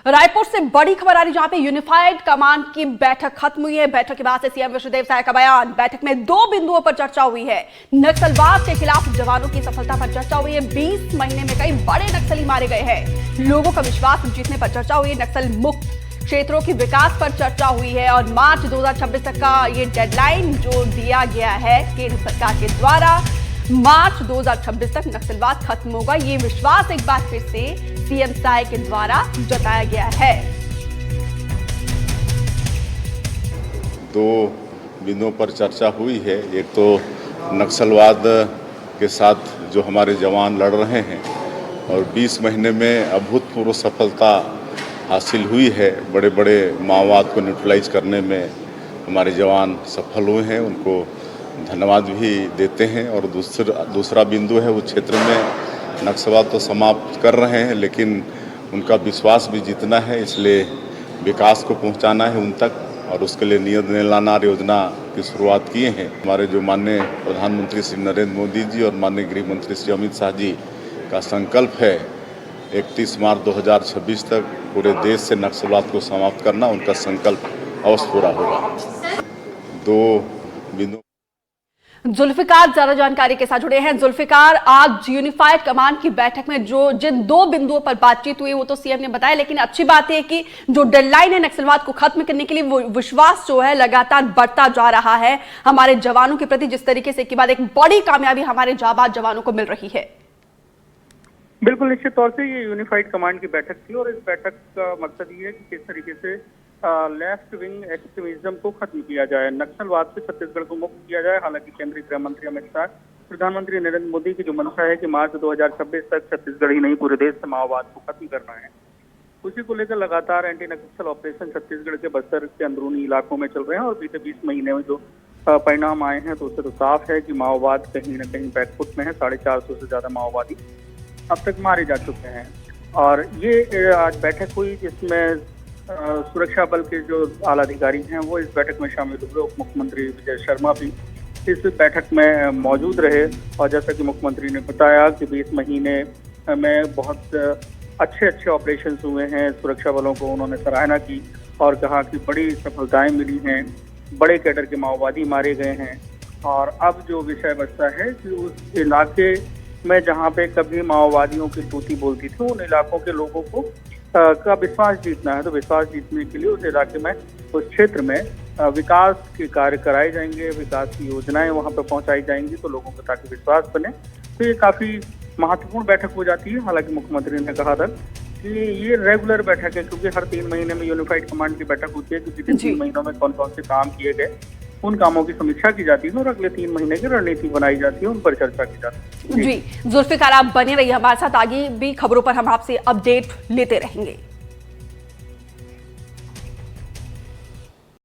रायपुर से बड़ी खबर आ रही जहां पे यूनिफाइड कमांड की बैठक खत्म हुई है। बैठक के बाद से सीएम विष्णुदेव साय का बयान। बैठक में 2 बिंदुओं पर चर्चा हुई है। नक्सलवाद के खिलाफ जवानों की सफलता पर चर्चा हुई है। 20 महीने में कई बड़े नक्सली मारे गए हैं। लोगों का विश्वास जीतने पर चर्चा हुई है। नक्सल मुक्त क्षेत्रों की विकास पर चर्चा हुई है और मार्च 2026 तक का ये डेडलाइन जो दिया गया है केंद्र सरकार के द्वारा, मार्च 2026 तक नक्सलवाद खत्म होगा, ये विश्वास एक बार फिर से सीएम साय के द्वारा जताया गया है। 2 बिंदुओं पर चर्चा हुई है। एक तो नक्सलवाद के साथ जो हमारे जवान लड़ रहे हैं और 20 महीने में अभूतपूर्व सफलता हासिल हुई है। बड़े बड़े माओवाद को न्यूट्रलाइज करने में हमारे जवान सफल हुए हैं, उनको धन्यवाद भी देते हैं। और दूसरा बिंदु है, उस क्षेत्र में नक्सलवाद तो समाप्त कर रहे हैं लेकिन उनका विश्वास भी जीतना है, इसलिए विकास को पहुंचाना है उन तक और उसके लिए नियत निलानार योजना की शुरुआत किए हैं। हमारे जो माननीय प्रधानमंत्री श्री नरेंद्र मोदी जी और माननीय गृह मंत्री श्री अमित शाह जी का संकल्प है 31 मार्च 2026 तक पूरे देश से नक्सलवाद को समाप्त करना। उनका संकल्प अवश्य पूरा होगा। 2 बिंदु। जुल्फिकार ज्यादा जानकारी के साथ जुड़े हैं। जुल्फिकार, आज यूनिफाइड कमांड की बैठक में जिन 2 बिंदुओं पर बातचीत हुई वो तो सीएम ने बताया, लेकिन अच्छी बात है कि जो डेडलाइन है नक्सलवाद को खत्म करने के लिए, वो विश्वास जो है लगातार बढ़ता जा रहा है हमारे जवानों के प्रति। जिस तरीके से के बाद एक बड़ी कामयाबी हमारे जाबाज जवानों को मिल रही है। बिल्कुल निश्चित तौर से ये यूनिफाइड कमांड की बैठक थी और इस बैठक का मकसद ये है कि किस तरीके से लेफ्ट विंग एक्सट्रीमिज्म को खत्म किया जाए, नक्सलवाद से छत्तीसगढ़ को मुक्त किया जाए। हालांकि केंद्रीय गृह मंत्री अमित शाह, प्रधानमंत्री नरेंद्र मोदी की जो मंशा है कि मार्च 2026 तक छत्तीसगढ़ ही नहीं पूरे देश से माओवाद को खत्म करना है, उसी को लेकर लगातार एंटी नक्सल ऑपरेशन छत्तीसगढ़ के बस्तर के अंदरूनी इलाकों में चल रहे हैं। और बीते 20 महीने में जो परिणाम आए हैं तो उससे तो साफ है कि माओवाद कहीं न कहीं बैकफुट में है। 450 से ज्यादा माओवादी अब तक मारे जा चुके हैं। और ये आज बैठक हुई जिसमें सुरक्षा बल के जो आला अधिकारी हैं वो इस बैठक में शामिल हुए। उप मुख्यमंत्री विजय शर्मा भी इस बैठक में मौजूद रहे। और जैसा कि मुख्यमंत्री ने बताया कि 20 महीने में बहुत अच्छे ऑपरेशन हुए हैं। सुरक्षा बलों को उन्होंने सराहना की और कहा कि बड़ी सफलताएं मिली हैं, बड़े कैडर के माओवादी मारे गए हैं। और अब जो विषय बचता है कि उस इलाके में जहाँ पे कभी माओवादियों की तूती बोलती थी, उन इलाकों के लोगों को का विश्वास जीतना है। तो विश्वास जीतने के लिए उस इलाके में, उस क्षेत्र में विकास के कार्य कराए जाएंगे, विकास की योजनाएं वहां पर पहुंचाई जाएंगी तो लोगों को ताकि विश्वास बने। तो ये काफी महत्वपूर्ण बैठक हो जाती है। हालांकि मुख्यमंत्री ने कहा था कि ये रेगुलर बैठक है क्योंकि हर 3 महीने में यूनिफाइड कमांड की बैठक होती है क्योंकि 3 महीनों में कौन कौन से काम किए गए उन कामों की समीक्षा की जाती है और अगले 3 महीने की रणनीति बनाई जाती है, उन पर चर्चा की जाती है। जी जुल्फिकार, आप बने रहिए हमारे साथ, आगे भी खबरों पर हम आपसे अपडेट लेते रहेंगे।